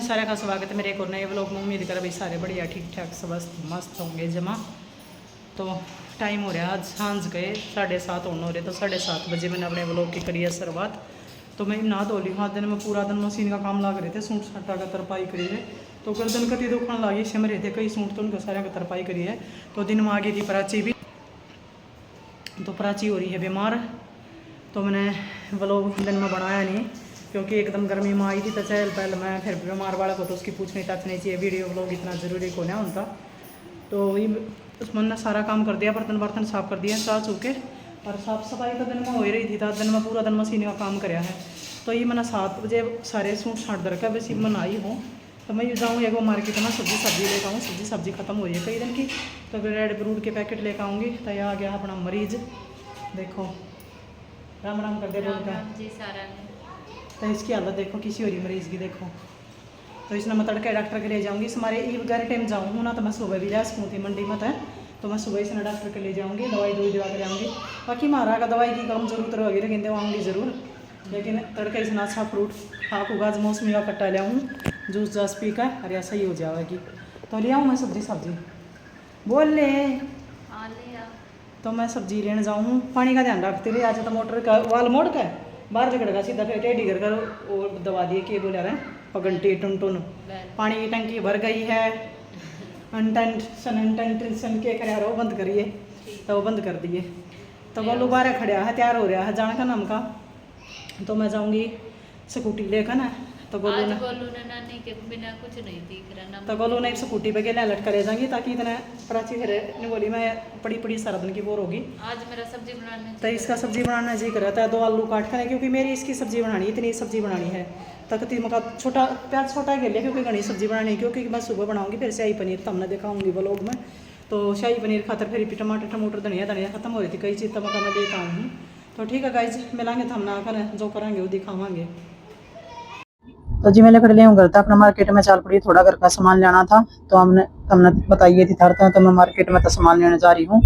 सारे का स्वागत है मेरे एक और नए व्लॉग में। उम्मीद कर भाई सारे बढ़िया ठीक ठाक सब मस्त होंगे जमा। तो टाइम हो रहा है, आज सांझ गए 7:30 होने हो रहे, तो 7:30 बजे मैंने अपने व्लॉग की करी है शुरुआत। तो मैं नहा धो ली हूँ। दिन में पूरा दिन मशीन का काम लग रहे थे, सूट सट्टा का तरपाई करी है। तो गर्दन कति दुखन लगी सिम रहे थे कई सूट, तो उनको सारे का तरपाई करी है। तो दिन में आ गई थी प्राची भी, तो प्राची हो रही है बीमार। तो मैंने व्लॉग दिन में बनाया नहीं क्योंकि एकदम गर्मी में आई थी, तो चहल पहल मैं फिर बीमार वाला को तो उसकी पूछने तक नहीं चाहिए, वीडियो व्लॉग इतना ज़रूरी को ना उनका। तो वही उसमें ने सारा काम कर दिया, बर्तन बर्तन साफ़ कर दिया चाह चूके, और साफ़ सफाई तो दिन में हो ही रही थी। तो दिन में पूरा दिन मशीन का काम कराया है। तो ये मैंने 7 बजे सारे सूट छाट दे रखा है, वैसे मैं आई हूँ। तो मैं जाऊँ एक मार्केट में सब्जी लेकर आऊँ, सब्जी खत्म हो रही है कई दिन की। तो फिर रेड फ्रूट के पैकेट लेकर आऊँगी। तो यह आ गया अपना मरीज, देखो राम राम कर दे बोलता जी सारा। तो इसकी हालत देखो किसी हो रही मरीज़ की, देखो। तो इसने मैं तड़के डॉक्टर के ले जाऊँगी। इस हमारे ई वगैरह टाइम जाऊँ ना, तो मैं सुबह भी जा सकूँ थी मंडी में, तो मैं सुबह इसने डॉक्टर के ले जाऊँगी, दवाई दिवा कर आऊँगी। बाकी मारा का दवाई की कम जरूरत रहेगी लेकिन दवाऊँगी ज़रूर। लेकिन तड़के इसने अच्छा फ्रूट खाऊँगा, आज मौसमी का कट्टा ले आऊँ, जूस जास पी कर, अरे सही हो जाएगी। तो ले आऊँ मैं सब्जी बोल ले। तो मैं सब्जी लेने जाऊँ, पानी का ध्यान रखते रहे। आज तो मोटर का वाल मोड़ का बाहर निकल सीधा, फिर टेढ़ी कर और दबा दिए कि बोले रहे पगंटी टुन टुन। पानी की टंकी भर गई है, अनटेंशन के करे वो बंद करिए, तो वो बंद कर दिए। तो वो दोबारा खड़ा है, तैयार हो रहा है जाने का नाम का। तो मैं जाऊँगी स्कूटी लेकर ना, तो गोलू ने नानी के बिना कुछ नहीं दिख रहा। तो गोलू ने स्कूटी पे गया लट करे जाएंगी, ताकि इतना प्राची फिर नहीं बोली मैं पड़ी सारा दिन की बोर होगी। आज मेरा सब्जी बनाने तो इसका सब्जी बनाना जी कर रहा था, 2 आलू काट कर, क्योंकि मेरी इसकी सब्जी बनानी, इतनी सब्जी बनानी है। तकती मका छोटा प्याज छोटा के लिए, क्योंकि घनी सब्जी बनानी है, क्योंकि मैं सुबह बनाऊंगी फिर शाही पनीर, तो हमने दिखाऊंगी व्लॉग में। तो शाही पनीर खातर फिर टमाटर धनिया खत्म हो रही थी कई चीज़, तो मका मैं लेकर आऊँगी। तो ठीक है गाइज, मिलांगे तो हम ना कर जो करेंगे वो दिखावांगे। तो जी मैं लेकर ले घर था अपना, मार्केट में चल पड़ी, थोड़ा घर का सामान लेना था। तो हमने बताइए थी थरता, तो मैं मार्केट में तो सामान लेने जा रही हूँ।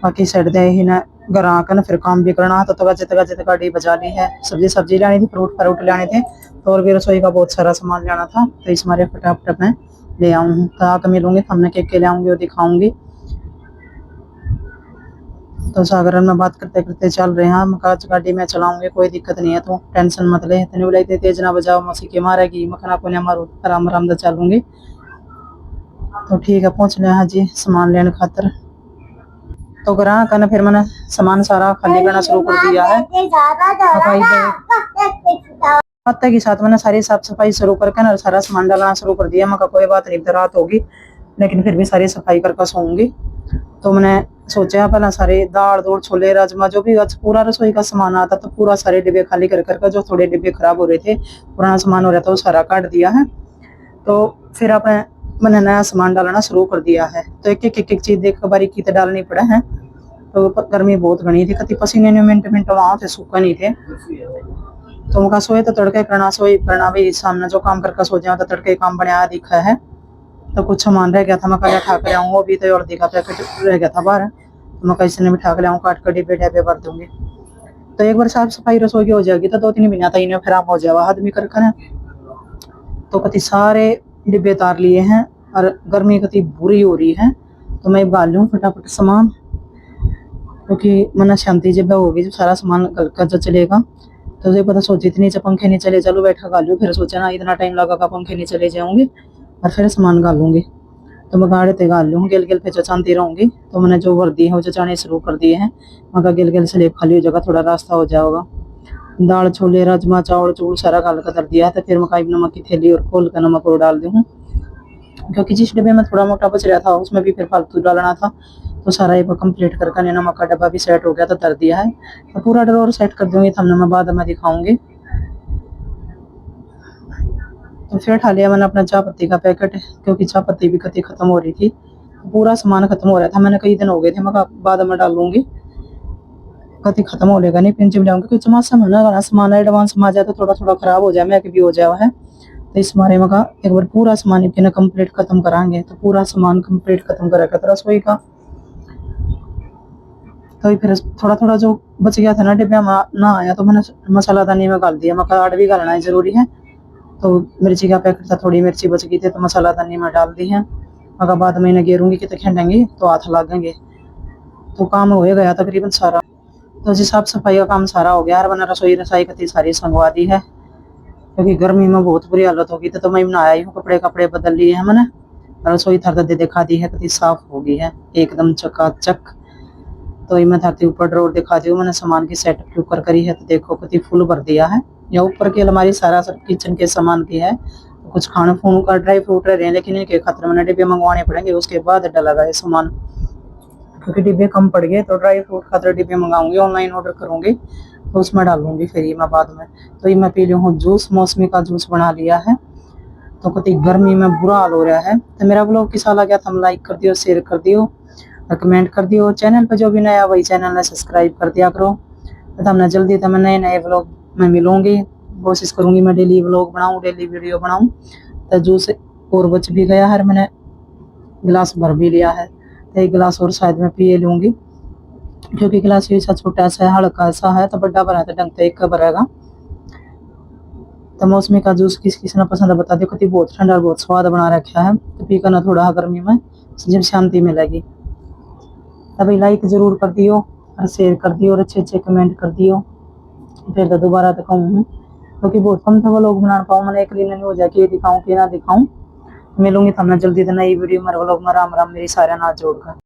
बाकी साइड दे ही ना घर आकर फिर काम भी करना। तो गजे गाड़ी बजा ली है, सब्जी लेनी थी, फ्रूट लेने थे, तो और भी रसोई का बहुत सारा सामान लेना था। तो इस मारे फटाफट मैं ले आऊँ, तो आकर मिलूंगी, हमने के ले आऊंगी और दिखाऊंगी। तो सागर में बात करते करते चल रहे हैं, मकाच गाड़ी में चलाऊंगे, कोई दिक्कत नहीं है, तो टेंशन मत ले, इतनी बुलाई तेज ना बजाओ, मसी के मारेगी मखना को मारो, आराम आराम से चलूंगी। तो ठीक है, पहुंच गए हाँ जी सामान लेने खातर। तो ग्राहक ने फिर मैंने सामान सारा खाली करना शुरू कर दिया है। पत्ते के साथ मैंने सारी साफ सफाई शुरू करके ना सारा सामान डालना शुरू कर दिया। मैं कोई बात नहीं, रात होगी लेकिन फिर भी सारी सफाई करके सोऊंगी। तो मैंने सोचा पहला सारे दाल दूल छोले राजमा जो भी पूरा रसोई का सामान आता, तो पूरा सारे डिब्बे खाली कर जो थोड़े डिब्बे खराब हो रहे थे, पुराना सामान हो रहा था, वो सारा काट दिया है। तो फिर मैंने नया सामान डालना शुरू कर दिया है। तो एक चीज देख बारीकी तो डालनी पड़े हैं। तो गर्मी बहुत घनी थी, कति पसीने ने मिनट वहां थे सूखा नहीं थे। तो उनका सोए तो तड़के करना भी सामने जो काम करके सो जाए, तो तड़के काम बनाया दिखा है। तो कुछ सामान रह गया था, मैं कल ठाक ले आऊँ, अभी तो और दिखा पैकेट रह गया था बाहर, तो मैं कैसे भी ठाक ले आऊँ, काट कर डिब्बे डब्बे भर दूंगी। तो एक बार साफ सफाई रसोई की हो जाएगी तो 2-3 महीना तक इन्हें खराब हो जाएगा आदमी करके। तो कति सारे डिब्बे तार लिए हैं और गर्मी कति बुरी हो रही है। तो मैं गाल लूँ फटाफट सामान, क्योंकि मन शांति जब होगी जो सारा सामान गल चलेगा। तो मुझे पता सोची इतनी पंखे नहीं चले, चलो बैठा गाल लूँ, फिर सोचा ना इतना टाइम लगा पंखे नहीं चले जाऊंगी, और फिर सामान गालूंगी। तो मैं गाड़े ते गाल लूँ, गिल पे चचाती रहूंगी। तो मैंने जो वर्दी है वो चचाने शुरू कर दिए हैं, मगर गिल स्लेब खाली हो जाएगा, थोड़ा रास्ता हो जाएगा। दाल छोले राजमा चावल चूल सारा गाल कर दिया था। फिर मकाई नमक की थैली और खोल कर नमक और डाल दूँ, क्योंकि जिस डिब्बे में थोड़ा मोटा बच रहा था उसमें भी फिर फालतू डालना था। तो सारा एक कंप्लीट करके नमक का डब्बा भी सेट हो गया, तो धर दिया है। तो पूरा ड्रॉर सेट कर दूंगी, थमने में बाद में दिखाऊंगी। तो फिर उठा लिया मैंने अपना चाय पत्ती का पैकेट, क्योंकि चाय पत्ती भी कति खत्म हो रही थी, पूरा सामान खत्म हो रहा था। मैंने कई दिन हो गए थे, मैं बाद में डालूंगी, कति खत्म हो लेगा नहीं पिंच में जाऊंगी, क्योंकि मासा में सामान एडवांस में आ जाए तो थोड़ा खराब हो जाए, मैं भी हो जाए है। तो इस मारे में एक बार पूरा सामान कंप्लीट खत्म कराएंगे। तो पूरा सामान कंप्लीट खत्म करेगा तो रसोई का। तो फिर थोड़ा जो बच गया था ना डिब्बे में ना आया, तो मैंने मसाला दानी में डाल दिया, मका आड़ भी गालना है जरूरी है। तो मिर्ची का पैकेट था, थोड़ी मिर्ची बच गई थी तो मसाला दानी में डाल दी है, मगर बाद में इन्हें गेरूंगी कि तो खेलेंगे तो हाथ लागेंगे। तो काम हो गया तकरीबन सारा। तो जी साफ सफाई का काम सारा हो गया यार, वरना रसोई रसाई कती सारी संगवा दी है, क्योंकि गर्मी में बहुत बुरी हालत होगी। तो मैं बनाया ही हूँ, कपड़े कपड़े बदल लिए हैं मैंने, रसोई थर दे दिखा दी है, कती साफ हो गई है एकदम चकाचक। तो मैं थाती ऊपर ड्रॉर दिखा दी हूँ, मैंने सामान की सेटअप के ऊपर करी है। तो देखो कती फुल भर दिया है, या ऊपर की अलमारी सारा सब किचन के सामान की है। तो कुछ खाने फून का ड्राई फ्रूट रह रहे हैं, लेकिन इनके खतरे मैंने डिब्बे मंगवाने पड़ेंगे, उसके बाद डला गया सामान, क्योंकि डिब्बे कम पड़ गए। तो ड्राई फ्रूट खातर डिब्बे मंगाऊंगी, ऑनलाइन ऑर्डर करूंगी तो उसमें डालूंगी फिर ये मैं बाद में। तो ये मैं पी रही हूँ जूस, मौसमी का जूस बना लिया है। तो कति गर्मी में बुरा हाल हो रहा है। तो मेरा ब्लॉग किसा लगा था लाइक कर दियो, शेयर कर दियो, कमेंट कर दियो। चैनल पर जो भी नया वही चैनल ने सब्सक्राइब कर दिया करो। तो मैं जल्दी तो मैं नए नए ब्लॉग में मिलूंगी, कोशिश करूंगी मैं डेली ब्लॉग बनाऊं, डेली वीडियो बनाऊं। तो जूस और बच भी गया है, मैंने गिलास भर भी लिया है। तो एक गिलास और शायद मैं पिए लूंगी, क्योंकि गिलास ऐसा छोटा सा है, हल्का सा है। तो बड़ा बना तो ढंग से एक का भरेगा। तो मौसमी का जूस किस किस ने पसंद है बता दियो, कति बहुत ठंडा और बहुत स्वाद बना रखा है। तो पी करना थोड़ा गर्मी में जब शांति मिलेगी। तभी लाइक जरूर कर दियो और शेयर कर दियो और अच्छे अच्छे कमेंट कर दियो। फिर तो दोबारा तो कहूँ, क्योंकि बहुत कम था वो लोग बना पाऊँ, मैंने एक दिन नहीं हो जाए कि ये दिखाऊँ कि ना दिखाऊँ। मिलूंगी तो मैं जल्दी तो नई वीडियो मेरे व्लॉग में। राम राम मेरी सारे नाथ जोड़कर।